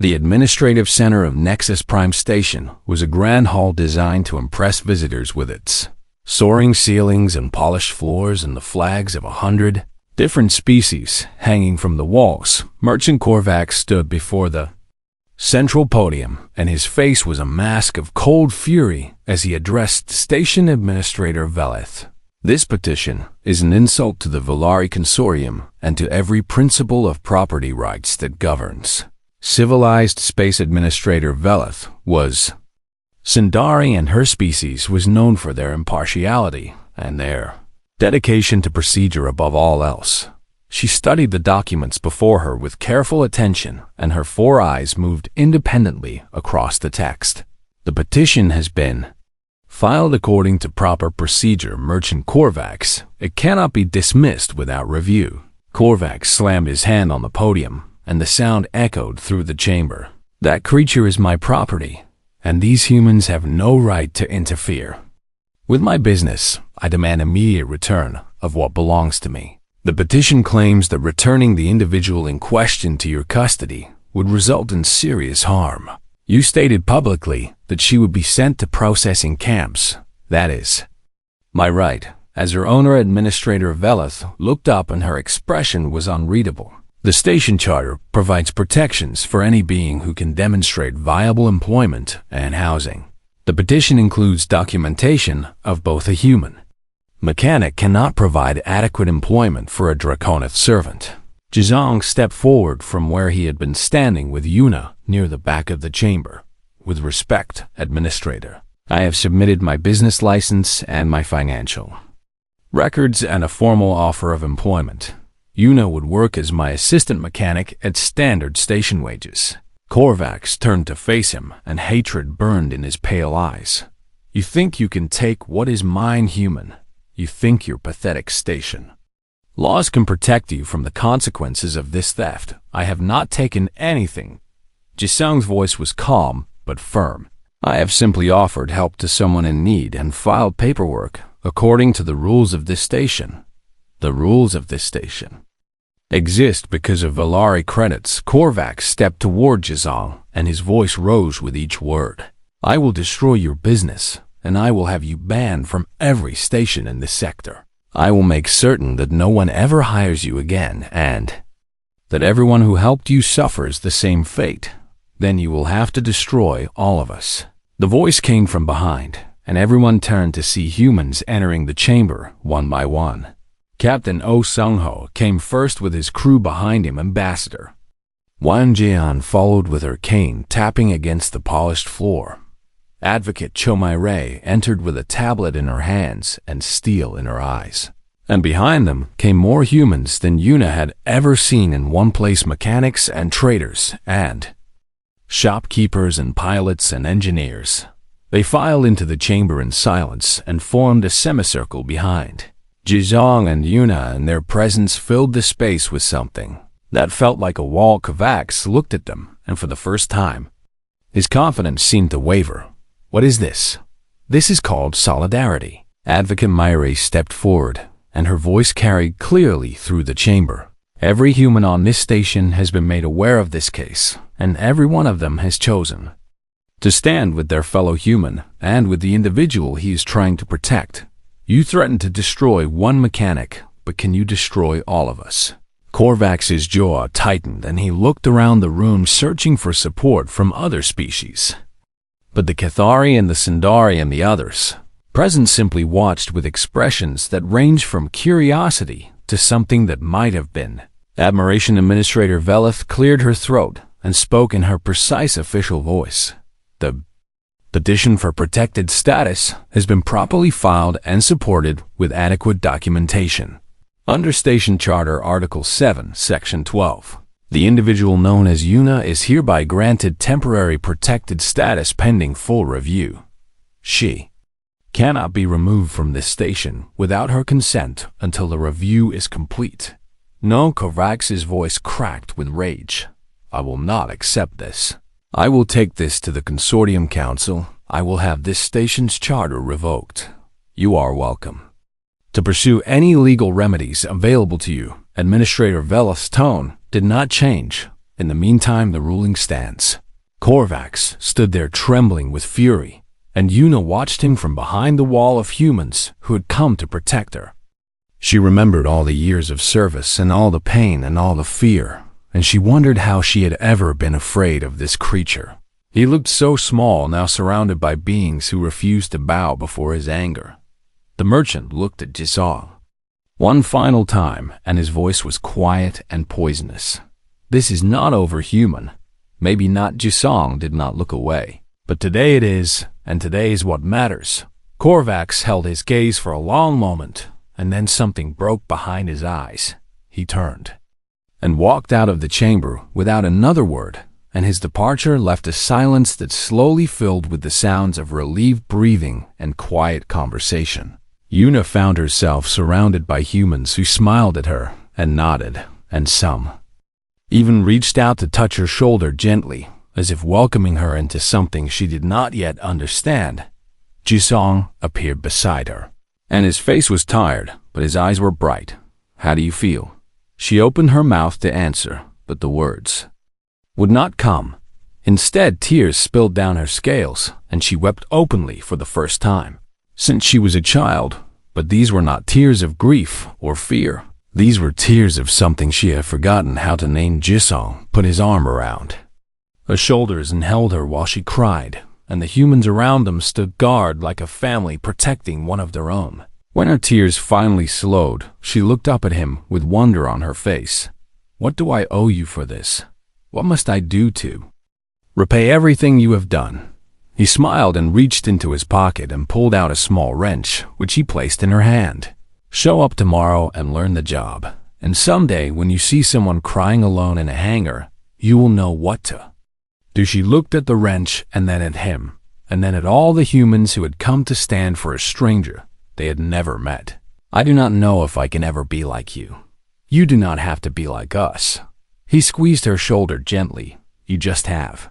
The administrative center of Nexus Prime Station was a grand hall designed to impress visitors with its soaring ceilings and polished floors and the flags of 100 different species hanging from the walls. Merchant Korvax stood before the central podium, and his face was a mask of cold fury as he addressed Station Administrator Veleth. This petition is an insult to the Volari Consortium and to every principle of property rights that governs. Civilized Space Administrator Veleth was Sindari, and her species was known for their impartiality and their dedication to procedure above all else. She studied the documents before her with careful attention, and her 4 eyes moved independently across the text. The petition has been filed according to proper procedure, Merchant Korvax. It cannot be dismissed without review. Korvax slammed his hand on the podium, and the sound echoed through the chamber. That creature is my property, and these humans have no right to interfere with my business. I demand immediate return of what belongs to me. The petition claims that returning the individual in question to your custody would result in serious harm. You stated publicly that she would be sent to processing camps. That is my right. As her owner, Administrator Veleth looked up, and her expression was unreadable. The station charter provides protections for any being who can demonstrate viable employment and housing. The petition includes documentation of both a human mechanic cannot provide adequate employment for a Draconith servant. Jizong stepped forward from where he had been standing with Yuna near the back of the chamber. With respect, Administrator, I have submitted my business license and my financial records and a formal offer of employment. Yuna would work as my assistant mechanic at standard station wages. Korvax turned to face him, and hatred burned in his pale eyes. You think you can take what is mine, human? You think your pathetic station laws can protect you from the consequences of this theft? I have not taken anything. Jisung's voice was calm but firm. I have simply offered help to someone in need and filed paperwork according to the rules of this station. The rules of this station exist because of Volari credits. Korvax stepped toward Jizong, and his voice rose with each word. I will destroy your business, and I will have you banned from every station in this sector. I will make certain that no one ever hires you again, and that everyone who helped you suffers the same fate. Then you will have to destroy all of us. The voice came from behind, and everyone turned to see humans entering the chamber one by one. Captain Oh Sung-ho came first with his crew behind him. Ambassador Wan Jian followed with her cane tapping against the polished floor. Advocate Cho Mai-rei entered with a tablet in her hands and steel in her eyes. And behind them came more humans than Yuna had ever seen in one place: mechanics and traders and shopkeepers and pilots and engineers. They filed into the chamber in silence and formed a semicircle behind Jizong and Yuna, and their presence filled the space with something that felt like a wall. Kovacs looked at them, and for the first time, his confidence seemed to waver. What is this? This is called solidarity. Advocate Mai-rei stepped forward, and her voice carried clearly through the chamber. Every human on this station has been made aware of this case, and every one of them has chosen to stand with their fellow human and with the individual he is trying to protect. You threatened to destroy one mechanic, but can you destroy all of us? Korvax's jaw tightened, and he looked around the room searching for support from other species. But the Cathari and the Sindari and the others present simply watched with expressions that ranged from curiosity to something that might have been admiration. Administrator Veleth cleared her throat and spoke in her precise official voice. The petition for protected status has been properly filed and supported with adequate documentation. Under Station Charter Article 7, Section 12, the individual known as Yuna is hereby granted temporary protected status pending full review. She cannot be removed from this station without her consent until the review is complete. No, Kovacs's voice cracked with rage. I will not accept this. I will take this to the Consortium Council. I will have this station's charter revoked. You are welcome to pursue any legal remedies available to you. Administrator Veleth's tone did not change, In the meantime, the ruling stance. Korvax stood there trembling with fury, and Yuna watched him from behind the wall of humans who had come to protect her. She remembered all the years of service and all the pain and all the fear, and she wondered how she had ever been afraid of this creature. He looked so small, now surrounded by beings who refused to bow before his anger. The merchant looked at Jisong one final time, and his voice was quiet and poisonous. This is not overhuman. Maybe not. Jisong did not look away. But today it is, and today is what matters. Korvax held his gaze for a long moment, and then something broke behind his eyes. He turned and walked out of the chamber without another word, and his departure left a silence that slowly filled with the sounds of relieved breathing and quiet conversation. Yuna found herself surrounded by humans who smiled at her and nodded, and some even reached out to touch her shoulder gently, as if welcoming her into something she did not yet understand. Jisong appeared beside her, and his face was tired, but his eyes were bright. "How do you feel?" She opened her mouth to answer, but the words would not come. Instead, tears spilled down her scales, and she wept openly for the first time since she was a child. But these were not tears of grief or fear. These were tears of something she had forgotten how to name. Jisong put his arm around her shoulders and held her while she cried, and the humans around them stood guard like a family protecting one of their own. When her tears finally slowed, she looked up at him with wonder on her face. "What do I owe you for this? What must I do to repay everything you have done?" He smiled and reached into his pocket and pulled out a small wrench, which he placed in her hand. "Show up tomorrow and learn the job, and someday when you see someone crying alone in a hangar, you will know what to do." She looked at the wrench and then at him, and then at all the humans who had come to stand for a stranger they had never met. "I do not know if I can ever be like you. You do not have to be like us." He squeezed her shoulder gently. "You just have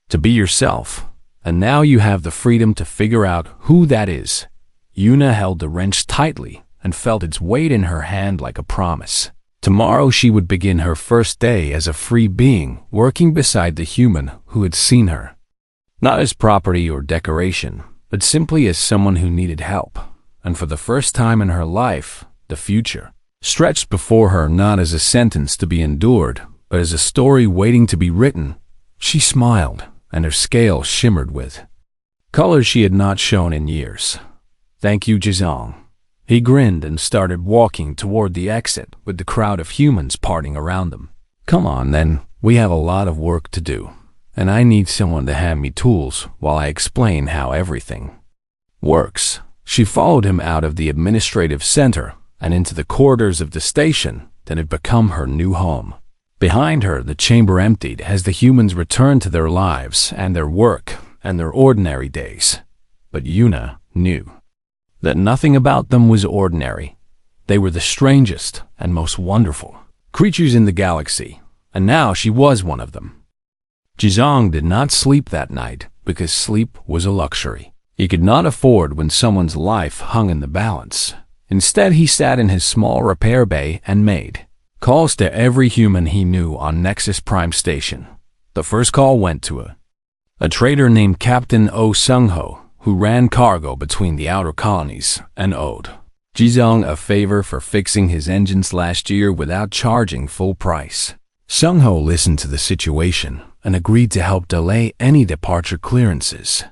to be yourself. And now you have the freedom to figure out who that is." Yuna held the wrench tightly and felt its weight in her hand like a promise. Tomorrow she would begin her first day as a free being, working beside the human who had seen her, not as property or decoration, but simply as someone who needed help. And for the first time in her life, the future stretched before her, not as a sentence to be endured, but as a story waiting to be written. She smiled, and her scales shimmered with colors she had not shown in years. "Thank you, Jisong." He grinned and started walking toward the exit with the crowd of humans parting around them. "Come on then, we have a lot of work to do, and I need someone to hand me tools while I explain how everything works." She followed him out of the administrative center and into the corridors of the station that had become her new home. Behind her, the chamber emptied as the humans returned to their lives and their work and their ordinary days. But Yuna knew that nothing about them was ordinary. They were the strangest and most wonderful creatures in the galaxy, and now she was one of them. Jisong did not sleep that night because sleep was a luxury he could not afford when someone's life hung in the balance. Instead, he sat in his small repair bay and made calls to every human he knew on Nexus Prime Station. The first call went to a trader named Captain Oh Sung-ho, who ran cargo between the outer colonies and owed Jisong a favor for fixing his engines last year without charging full price. Sung-ho listened to the situation and agreed to help delay any departure clearances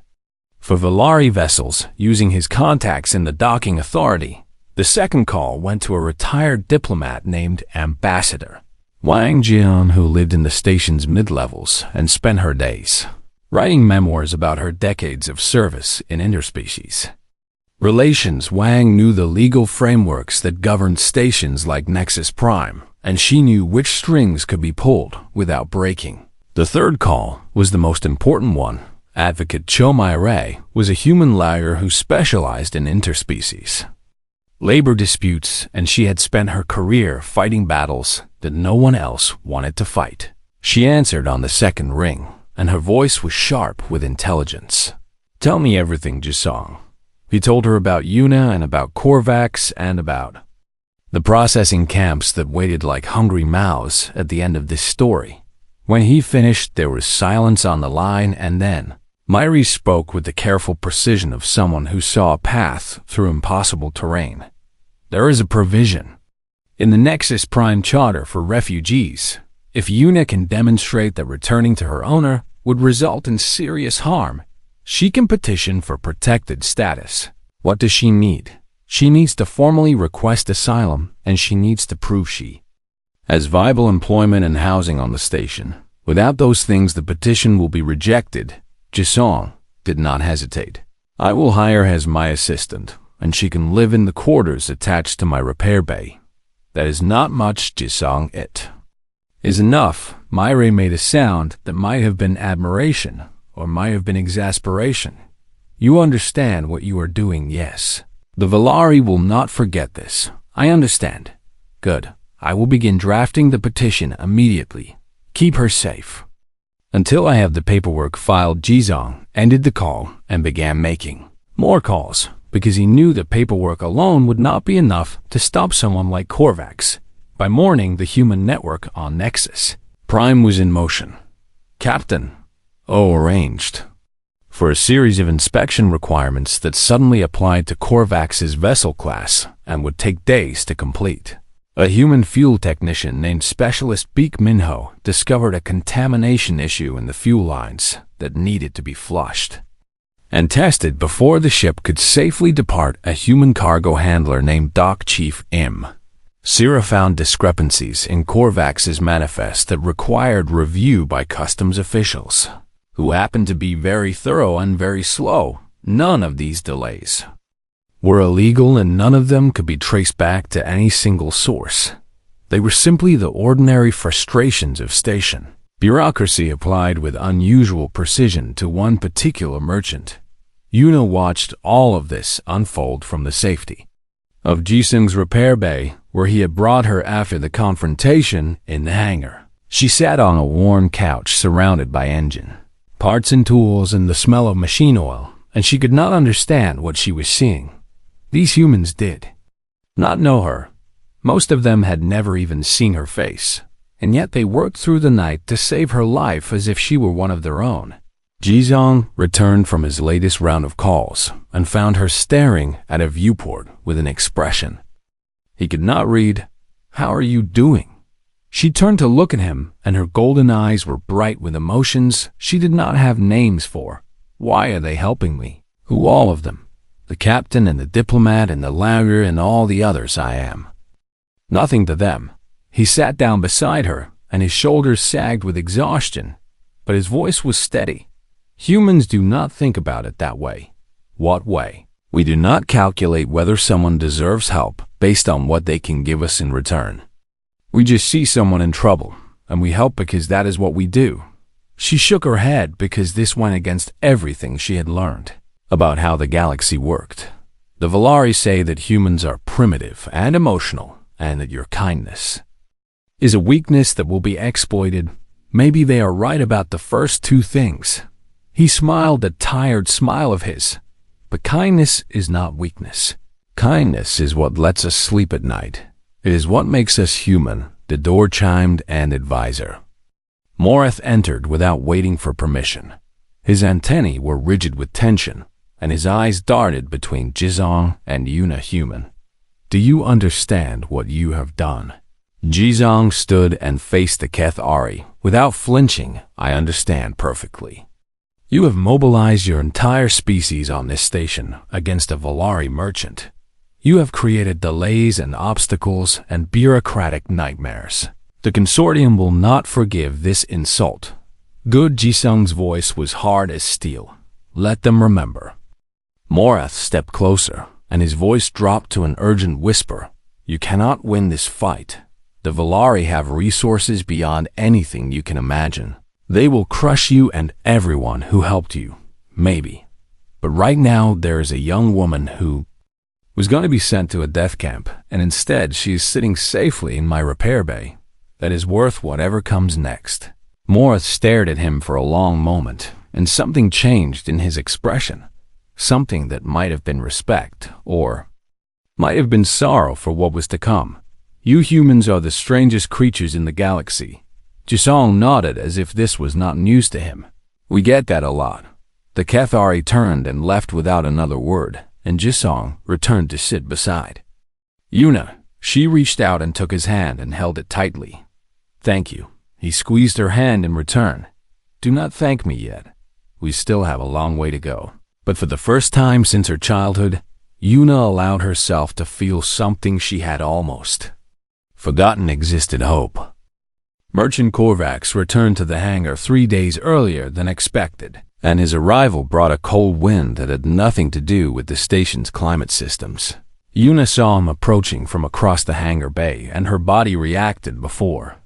for Valari vessels using his contacts in the docking authority. The second call went to a retired diplomat named Ambassador Wang Jian, who lived in the station's mid-levels and spent her days writing memoirs about her decades of service in interspecies relations. Wang knew the legal frameworks that governed stations like Nexus Prime, and she knew which strings could be pulled without breaking. The third call was the most important one. Advocate Cho Mai-Rei was a human lawyer who specialized in interspecies labor disputes, and she had spent her career fighting battles that no one else wanted to fight. She answered on the second ring, and her voice was sharp with intelligence. "Tell me everything, Jisong." He told her about Yuna and about Korvax and about the processing camps that waited like hungry mouths at the end of this story. When he finished, there was silence on the line, and then Myri spoke with the careful precision of someone who saw a path through impossible terrain. There is a provision in the Nexus Prime Charter for refugees. If Yuna can demonstrate that returning to her owner would result in serious harm, she can petition for protected status. What does she need? She needs to formally request asylum, and she needs to prove she has viable employment and housing on the station. Without those things, the petition will be rejected. Jisong did not hesitate. I will hire her as my assistant, and she can live in the quarters attached to my repair bay. That is not much, Jisong. It is enough. Myri made a sound that might have been admiration, or might have been exasperation. You understand what you are doing, yes. The Valari will not forget this. I understand. Good. I will begin drafting the petition immediately. Keep her safe. Until I have the paperwork filed, Jizong ended the call and began making more calls, because he knew that paperwork alone would not be enough to stop someone like Korvax. By morning, the human network on Nexus Prime was in motion. Captain arranged for a series of inspection requirements that suddenly applied to Korvax's vessel class and would take days to complete. A human fuel technician named Specialist Beek Minho discovered a contamination issue in the fuel lines that needed to be flushed and tested before the ship could safely depart. A human cargo handler named Dock Chief M. Sira found discrepancies in Korvax's manifest that required review by customs officials, who happened to be very thorough and very slow. None of these delays were illegal, and none of them could be traced back to any single source. They were simply the ordinary frustrations of station bureaucracy applied with unusual precision to one particular merchant. Yuna watched all of this unfold from the safety of Jisung's repair bay, where he had brought her after the confrontation in the hangar. She sat on a worn couch surrounded by engine parts and tools and the smell of machine oil, and she could not understand what she was seeing. These humans did not know her. Most of them had never even seen her face, and yet they worked through the night to save her life as if she were one of their own. Jizong returned from his latest round of calls and found her staring at a viewport with an expression he could not read. How are you doing? She turned to look at him, and her golden eyes were bright with emotions she did not have names for. Why are they helping me? Who, all of them? The captain and the diplomat and the lawyer and all the others. I am nothing to them. He sat down beside her, and his shoulders sagged with exhaustion, but his voice was steady. Humans do not think about it that way. What way? We do not calculate whether someone deserves help based on what they can give us in return. We just see someone in trouble, and we help because that is what we do. She shook her head because this went against everything she had learned about how the galaxy worked. The Valari say that humans are primitive and emotional, and that your kindness is a weakness that will be exploited. Maybe they are right about the first two things. He smiled that tired smile of his. But kindness is not weakness. Kindness is what lets us sleep at night. It is what makes us human. The door chimed, and advisor Morath entered without waiting for permission. His antennae were rigid with tension, and his eyes darted between Jizong and Yuna human. Do you understand what you have done? Jizong stood and faced the Keth Ari without flinching. I understand perfectly. You have mobilized your entire species on this station against a Valari merchant. You have created delays and obstacles and bureaucratic nightmares. The consortium will not forgive this insult. Good. Jisung's voice was hard as steel. Let them remember. Morath stepped closer, and his voice dropped to an urgent whisper. You cannot win this fight. The Valari have resources beyond anything you can imagine. They will crush you and everyone who helped you. Maybe. But right now there is a young woman who was going to be sent to a death camp, and instead she is sitting safely in my repair bay. That is worth whatever comes next. Morath stared at him for a long moment, and something changed in his expression. Something that might have been respect, or might have been sorrow for what was to come. You humans are the strangest creatures in the galaxy. Jisong nodded as if this was not news to him. We get that a lot. The Cathari turned and left without another word, and Jisong returned to sit beside Yuna. She reached out and took his hand and held it tightly. Thank you. He squeezed her hand in return. Do not thank me yet. We still have a long way to go. But for the first time since her childhood, Yuna allowed herself to feel something she had almost forgotten existed: hope. Merchant Korvax returned to the hangar 3 days earlier than expected, and his arrival brought a cold wind that had nothing to do with the station's climate systems. Yuna saw him approaching from across the hangar bay, and her body reacted before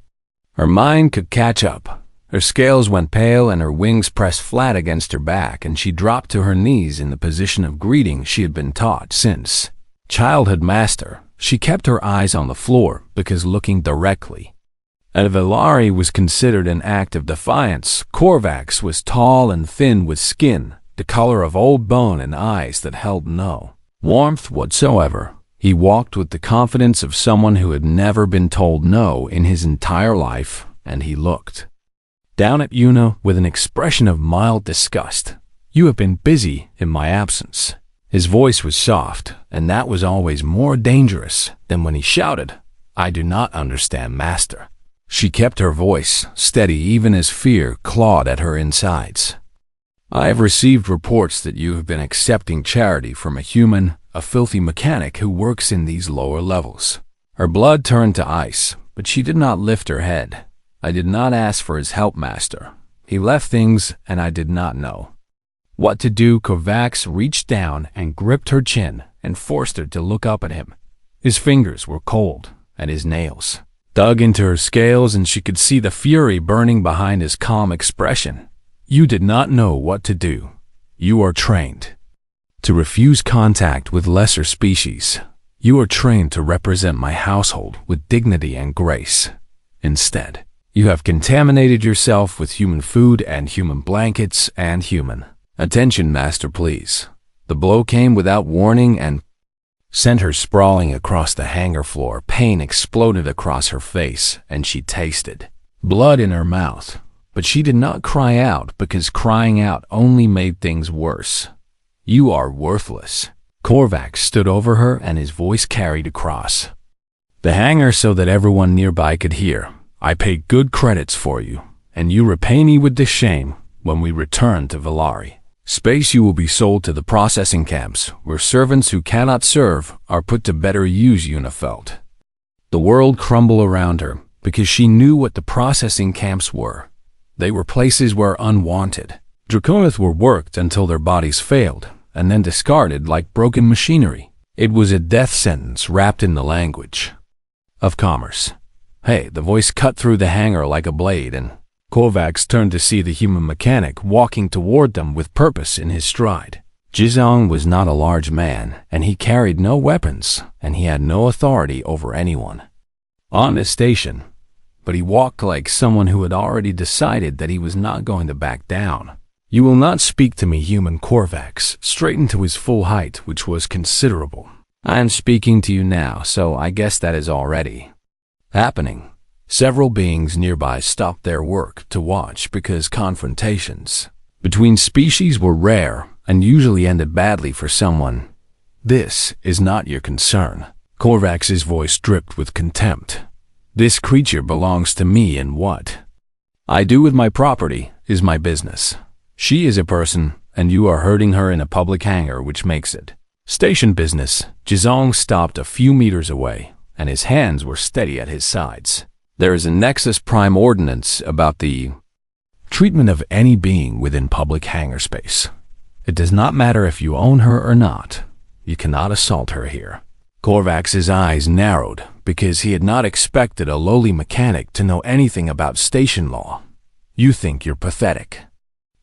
her mind could catch up. Her scales went pale and her wings pressed flat against her back, and she dropped to her knees in the position of greeting she had been taught since childhood. Master. She kept her eyes on the floor because looking directly at Valari was considered an act of defiance. Korvax was tall and thin with skin the color of old bone and eyes that held no warmth whatsoever. He walked with the confidence of someone who had never been told no in his entire life, and he looked down at Yuna with an expression of mild disgust. You have been busy in my absence. His voice was soft, and that was always more dangerous than when he shouted, I do not understand, Master. She kept her voice steady even as fear clawed at her insides. I have received reports that you have been accepting charity from a human, a filthy mechanic who works in these lower levels. Her blood turned to ice, but she did not lift her head. I did not ask for his help, Master. He left things, and I did not know what to do. Kovacs reached down and gripped her chin and forced her to look up at him. His fingers were cold, and his nails dug into her scales, and she could see the fury burning behind his calm expression. You did not know what to do. You are trained to refuse contact with lesser species. You are trained to represent my household with dignity and grace. Instead, you have contaminated yourself with human food and human blankets and human attention. Master, please. The blow came without warning and sent her sprawling across the hangar floor. Pain exploded across her face, and she tasted blood in her mouth. But she did not cry out, because crying out only made things worse. You are worthless. Korvac stood over her, and his voice carried across the hangar so that everyone nearby could hear. I paid good credits for you, and you repay me with this shame when we return to Valari. Space, you will be sold to the processing camps, where servants who cannot serve are put to better use. Yuna felt the world crumble around her, because she knew what the processing camps were. They were places where unwanted Draconith were worked until their bodies failed, and then discarded like broken machinery. It was a death sentence wrapped in the language of commerce. Hey, the voice cut through the hangar like a blade, and Kovacs turned to see the human mechanic walking toward them with purpose in his stride. Jizong was not a large man, and he carried no weapons, and he had no authority over anyone on the station. But he walked like someone who had already decided that he was not going to back down. You will not speak to me, human. Korvax straightened to his full height, which was considerable. I am speaking to you now, so I guess that is already happening. Several beings nearby stopped their work to watch because confrontations between species were rare and usually ended badly for someone. This is not your concern. Korvax's voice dripped with contempt. This creature belongs to me, and what I do with my property is my business. She is a person, and you are hurting her in a public hangar, which makes it station business. Jizong stopped a few meters away, and his hands were steady at his sides. There is a Nexus Prime ordinance about the treatment of any being within public hangar space. It does not matter if you own her or not. You cannot assault her here. Korvax's eyes narrowed because he had not expected a lowly mechanic to know anything about station law. You think you're pathetic.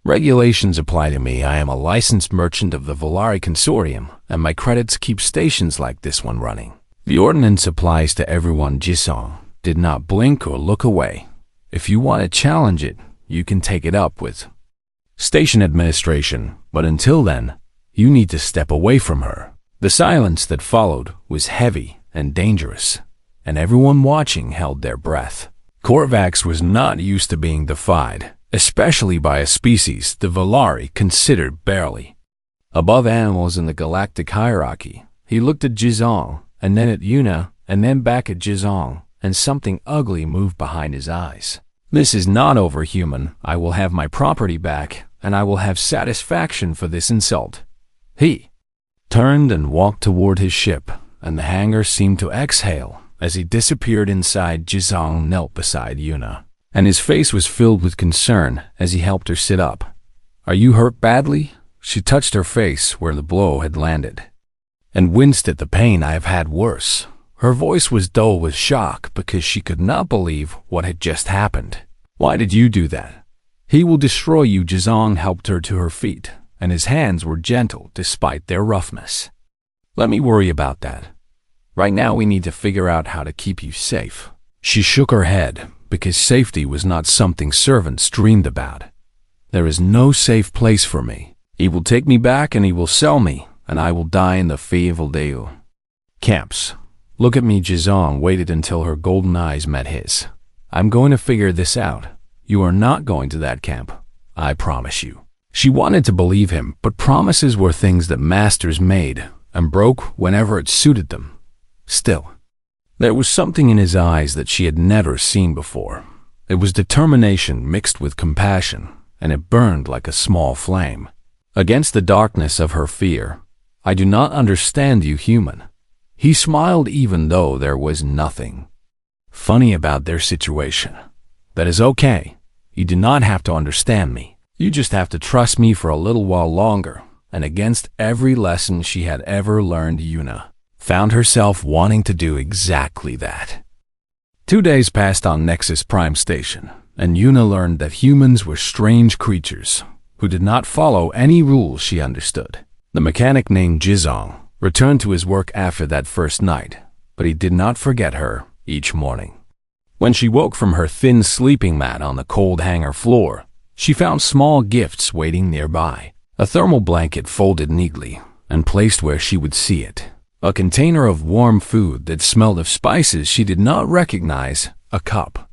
Regulations apply to me. I am a licensed merchant of the Volari Consortium, and my credits keep stations like this one running. The ordinance applies to everyone. Jisong did not blink or look away. If you want to challenge it, you can take it up with station administration, but until then, you need to step away from her. The silence that followed was heavy and dangerous, and everyone watching held their breath. Korvax was not used to being defied, especially by a species the Valari considered barely above animals in the galactic hierarchy. He looked at Jizong, and then at Yuna, and then back at Jizong, and something ugly moved behind his eyes. This is not over, human. I will have my property back, and I will have satisfaction for this insult. He turned and walked toward his ship, and the hangar seemed to exhale as he disappeared inside. Jizong knelt beside Yuna, and his face was filled with concern as he helped her sit up. "Are you hurt badly?" She touched her face where the blow had landed, and winced at the pain. "I have had worse." Her voice was dull with shock because she could not believe what had just happened. "Why did you do that?" "He will destroy you." Jizong helped her to her feet, and his hands were gentle despite their roughness. "Let me worry about that. Right now we need to figure out how to keep you safe." She shook her head because safety was not something servants dreamed about. "There is no safe place for me. He will take me back and he will sell me, and I will die in the Feyvildeu camps." "Look at me." Jizong waited until her golden eyes met his. "I'm going to figure this out. You are not going to that camp. I promise you." She wanted to believe him, but promises were things that masters made and broke whenever it suited them. Still, there was something in his eyes that she had never seen before. It was determination mixed with compassion, and it burned like a small flame against the darkness of her fear. "I do not understand you, human." He smiled even though there was nothing funny about their situation. "That is okay. You do not have to understand me. You just have to trust me for a little while longer." And against every lesson she had ever learned, Yuna found herself wanting to do exactly that. 2 days passed on Nexus Prime Station, and Yuna learned that humans were strange creatures who did not follow any rules she understood. The mechanic named Jizong returned to his work after that first night, but he did not forget her each morning. When she woke from her thin sleeping mat on the cold hangar floor, she found small gifts waiting nearby. A thermal blanket folded neatly and placed where she would see it. A container of warm food that smelled of spices she did not recognize. A cup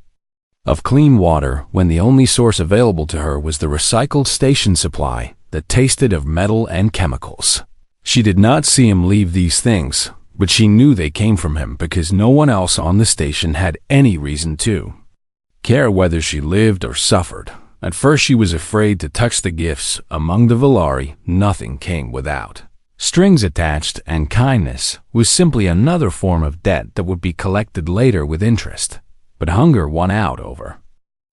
of clean water when the only source available to her was the recycled station supply that tasted of metal and chemicals. She did not see him leave these things, but she knew they came from him because no one else on the station had any reason to care whether she lived or suffered. At first she was afraid to touch the gifts. Among the Valari, nothing came without strings attached, and kindness was simply another form of debt that would be collected later with interest. But hunger won out over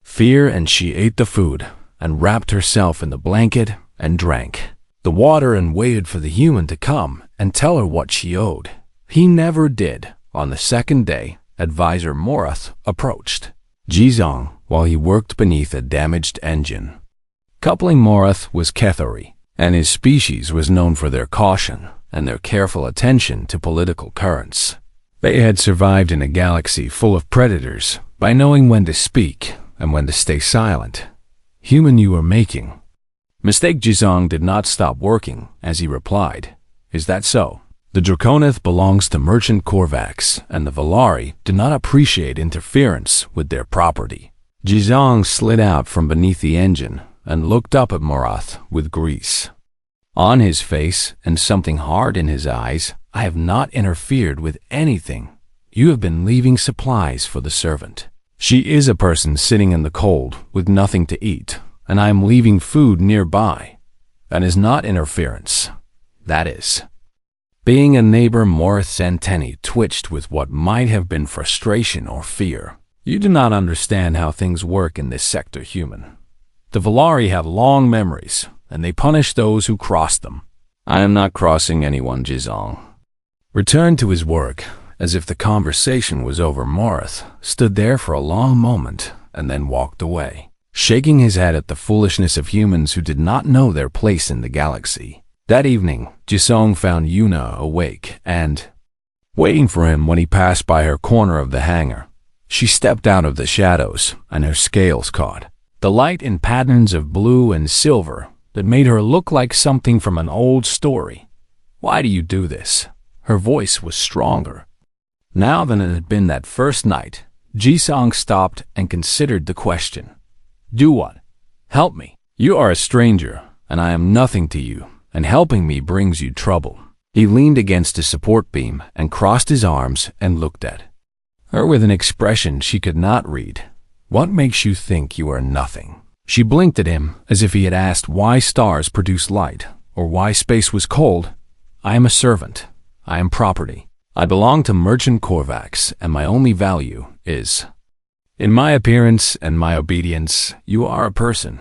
fear, and she ate the food and wrapped herself in the blanket and drank the water and waited for the human to come and tell her what she owed. He never did. On the second day, Advisor Morath approached Jizong while he worked beneath a damaged engine. Coupling Morath was Kethari, and his species was known for their caution and their careful attention to political currents. They had survived in a galaxy full of predators by knowing when to speak and when to stay silent. "Human, you are making mistake." Jizong did not stop working as he replied, "Is that so?" The Draconith belongs to Merchant Korvax, and the Valari do not appreciate interference with their property. Jizong slid out from beneath the engine and looked up at Morath with grease on his face and something hard in his eyes. "I have not interfered with anything. You have been leaving supplies for the servant. She is a person sitting in the cold with nothing to eat, and I am leaving food nearby. That is not interference. That is." Being a neighbor, Morath's antennae twitched with what might have been frustration or fear. "You do not understand how things work in this sector, human. The Valari have long memories, and they punish those who cross them." "I am not crossing anyone." Jizong returned to his work. As if the conversation was over, Morath stood there for a long moment and then walked away, shaking his head at the foolishness of humans who did not know their place in the galaxy. That evening, Jisong found Yuna awake and waiting for him when he passed by her corner of the hangar. She stepped out of the shadows, and her scales caught the light in patterns of blue and silver that made her look like something from an old story. "Why do you do this?" Her voice was stronger now than it had been that first night. Ji-song stopped and considered the question. Do what? Help me. You are a stranger, and I am nothing to you, and helping me brings you trouble. He leaned against a support beam and crossed his arms and looked at her with an expression she could not read. What makes you think you are nothing? She blinked at him as if he had asked why stars produce light, or why space was cold. I am a servant. I am property. I belong to Merchant Korvax, and my only value is in my appearance and my obedience. You are a person.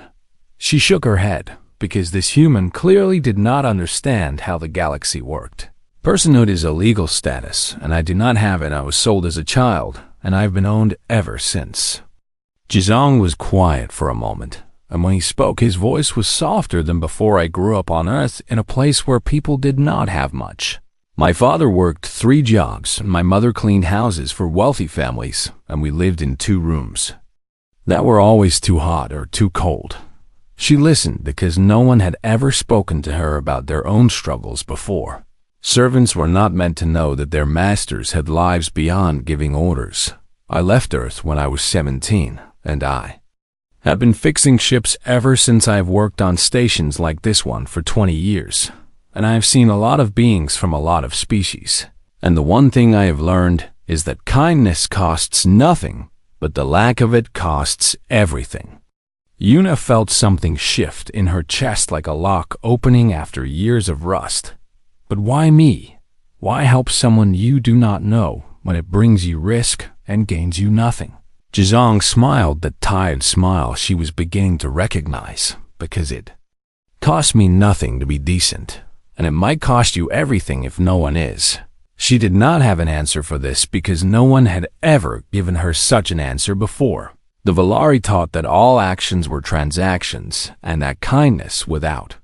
She shook her head, because this human clearly did not understand how the galaxy worked. Personhood is a legal status, and I do not have it. I was sold as a child, and I've been owned ever since. Ji-song was quiet for a moment, and when he spoke, his voice was softer than before. I grew up on Earth in a place where people did not have much. My father worked 3 jobs, and my mother cleaned houses for wealthy families, and we lived in 2 rooms that were always too hot or too cold. She listened because no one had ever spoken to her about their own struggles before. Servants were not meant to know that their masters had lives beyond giving orders. I left Earth when I was 17, and I have been fixing ships ever since. I have worked on stations like this one for 20 years, and I have seen a lot of beings from a lot of species. And the one thing I have learned is that kindness costs nothing, but the lack of it costs everything. Yuna felt something shift in her chest, like a lock opening after years of rust. But why me? Why help someone you do not know when it brings you risk and gains you nothing? Ji-song smiled, that tired smile she was beginning to recognize, because it cost me nothing to be decent, and it might cost you everything if no one is. She did not have an answer for this because no one had ever given her such an answer before. The Valari taught that all actions were transactions, and that kindness without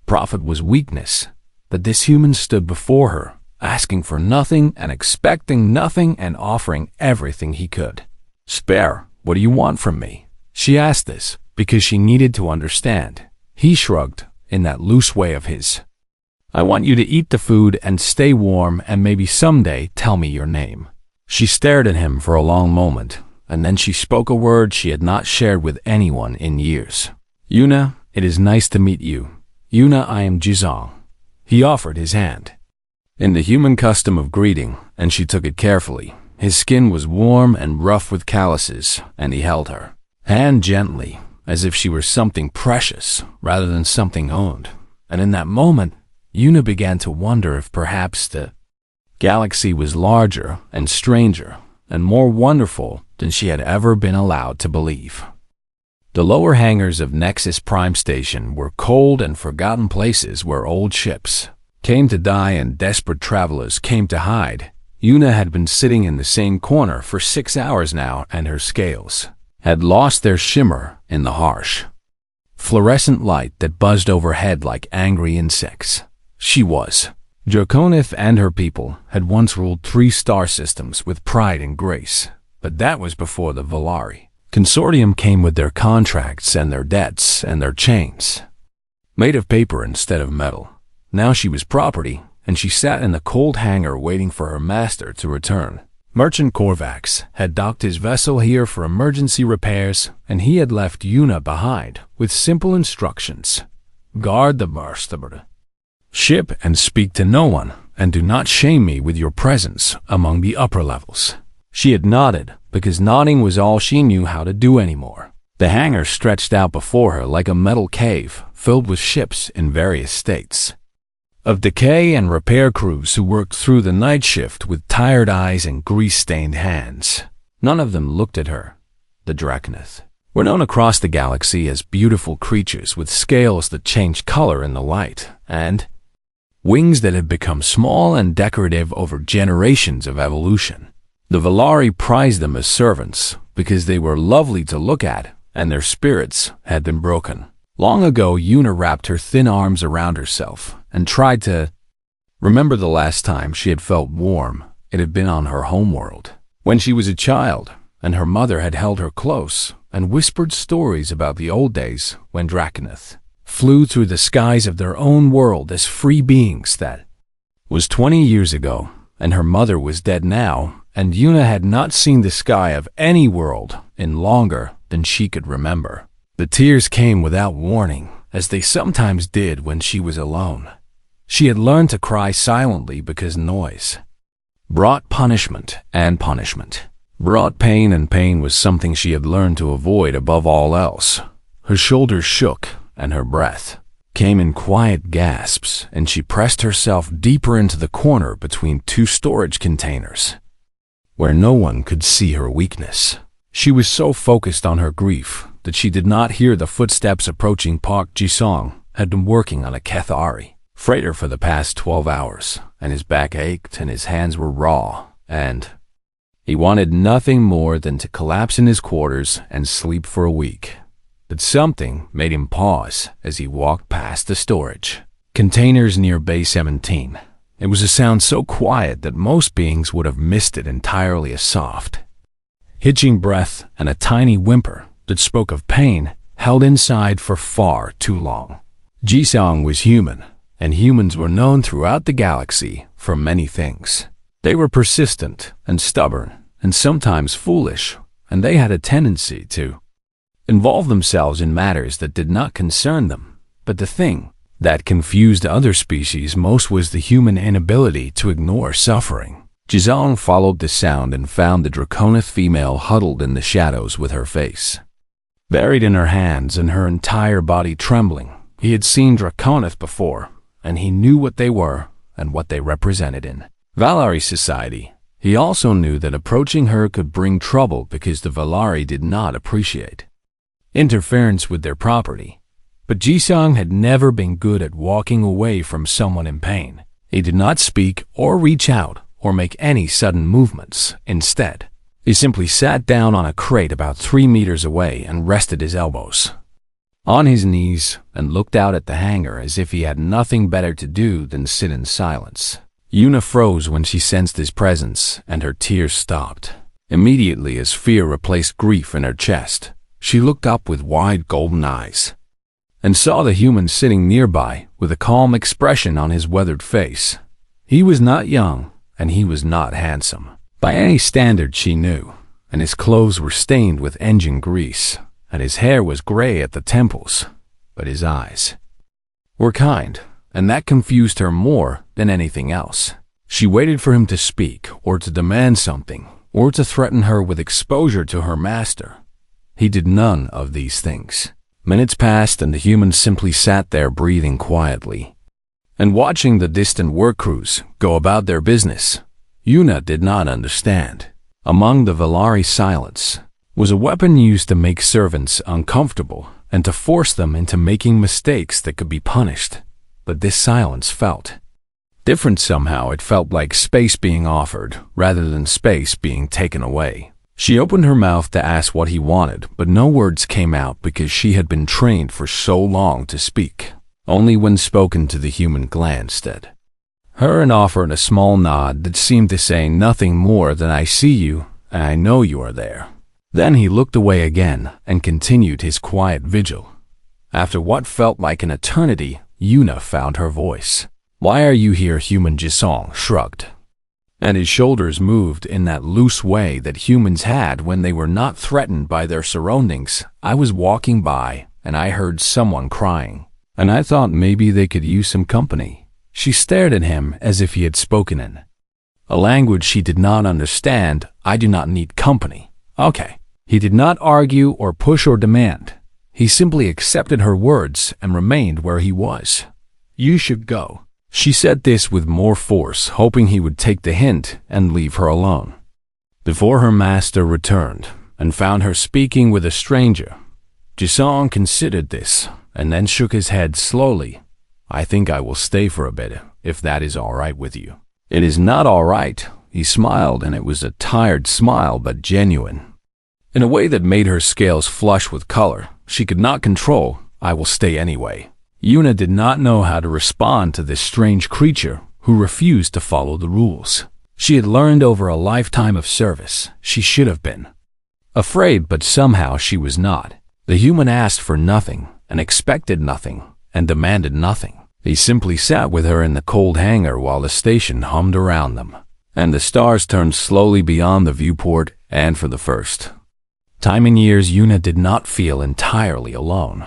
profit was weakness. But this human stood before her, asking for nothing and expecting nothing and offering everything he could. Spare, what do you want from me? She asked this because she needed to understand. He shrugged in that loose way of his. I want you to eat the food and stay warm, and maybe someday tell me your name. She stared at him for a long moment, and then she spoke a word she had not shared with anyone in years. Yuna, it is nice to meet you. Yuna, I am Ji-song. He offered his hand in the human custom of greeting, and she took it carefully. His skin was warm and rough with calluses, and he held her hand gently, as if she were something precious rather than something owned. And in that moment, Yuna began to wonder if perhaps the galaxy was larger and stranger and more wonderful than she had ever been allowed to believe. The lower hangars of Nexus Prime Station were cold and forgotten places where old ships came to die and desperate travelers came to hide. Yuna had been sitting in the same corner for 6 hours now, and her scales had lost their shimmer in the harsh fluorescent light that buzzed overhead like angry insects. She was. Draconith and her people had once ruled 3 star systems with pride and grace, but that was before the Valari Consortium came with their contracts and their debts and their chains, made of paper instead of metal. Now she was property, and she sat in the cold hangar waiting for her master to return. Merchant Korvax had docked his vessel here for emergency repairs, and he had left Yuna behind with simple instructions. Guard the ship and speak to no one, and do not shame me with your presence among the upper levels. She had nodded, because nodding was all she knew how to do anymore. The hangar stretched out before her like a metal cave filled with ships in various states of decay and repair crews who worked through the night shift with tired eyes and grease-stained hands. None of them looked at her. The Draconith were known across the galaxy as beautiful creatures with scales that changed color in the light, and wings that had become small and decorative over generations of evolution. The Valari prized them as servants because they were lovely to look at, and their spirits had been broken. Long ago, Yuna wrapped her thin arms around herself and tried to remember the last time she had felt warm. It had been on her homeworld, when she was a child, and her mother had held her close and whispered stories about the old days when Draconith flew through the skies of their own world as free beings. That was 20 years ago, and her mother was dead now, and Yuna had not seen the sky of any world in longer than she could remember. The tears came without warning, as they sometimes did when she was alone. She had learned to cry silently because noise brought punishment, and punishment brought pain, and pain was something she had learned to avoid above all else. Her shoulders shook, and her breath came in quiet gasps, and she pressed herself deeper into the corner between two storage containers, where no one could see her weakness. She was so focused on her grief that she did not hear the footsteps approaching. Park Ji-sung had been working on a Cathari freighter for the past 12 hours, and his back ached and his hands were raw, and he wanted nothing more than to collapse in his quarters and sleep for a week. But something made him pause as he walked past the storage containers near Bay 17. It was a sound so quiet that most beings would have missed it entirely. A soft, hitching breath and a tiny whimper that spoke of pain held inside for far too long. Ji-sung was human, and humans were known throughout the galaxy for many things. They were persistent and stubborn and sometimes foolish, and they had a tendency to involve themselves in matters that did not concern them. But the thing that confused other species most was the human inability to ignore suffering. Ji-sung followed the sound and found the Draconith female huddled in the shadows with her face buried in her hands and her entire body trembling. He had seen Draconith before, and he knew what they were and what they represented in Valari society. He also knew that approaching her could bring trouble because the Valari did not appreciate interference with their property. But Ji-sung had never been good at walking away from someone in pain. He did not speak or reach out or make any sudden movements. Instead, he simply sat down on a crate about 3 meters away and rested his elbows on his knees and looked out at the hangar as if he had nothing better to do than sit in silence. Yuna froze when she sensed his presence, and her tears stopped immediately as fear replaced grief in her chest. She looked up with wide golden eyes and saw the human sitting nearby with a calm expression on his weathered face. He was not young, and he was not handsome by any standard she knew, and his clothes were stained with engine grease, and his hair was gray at the temples, but his eyes were kind, and that confused her more than anything else. She waited for him to speak, or to demand something, or to threaten her with exposure to her master. He did none of these things. Minutes passed, and the humans simply sat there breathing quietly and watching the distant work crews go about their business. Yuna did not understand. Among the Valari, silence was a weapon used to make servants uncomfortable and to force them into making mistakes that could be punished. But this silence felt different somehow. It felt like space being offered rather than space being taken away. She opened her mouth to ask what he wanted, but no words came out because she had been trained for so long to speak only when spoken to. The human glanced at her and offered a small nod that seemed to say nothing more than "I see you, and I know you are there." Then he looked away again and continued his quiet vigil. After what felt like an eternity, Yuna found her voice. "Why are you here?" Human Ji-sung shrugged, and his shoulders moved in that loose way that humans had when they were not threatened by their surroundings. "I was walking by, and I heard someone crying, and I thought maybe they could use some company." She stared at him as if he had spoken in a language she did not understand. "I do not need company." Okay. He did not argue or push or demand. He simply accepted her words and remained where he was. "You should go." She said this with more force, hoping he would take the hint and leave her alone before her master returned and found her speaking with a stranger. Ji-sung considered this and then shook his head slowly. "I think I will stay for a bit, if that is all right with you." "It is not all right." He smiled, and it was a tired smile but genuine, in a way that made her scales flush with color she could not control. "I will stay anyway." Yuna did not know how to respond to this strange creature who refused to follow the rules. She had learned over a lifetime of service. She should have been afraid, but somehow she was not. The human asked for nothing and expected nothing and demanded nothing. He simply sat with her in the cold hangar while the station hummed around them. and the stars turned slowly beyond the viewport, and for the first time in years, Yuna did not feel entirely alone.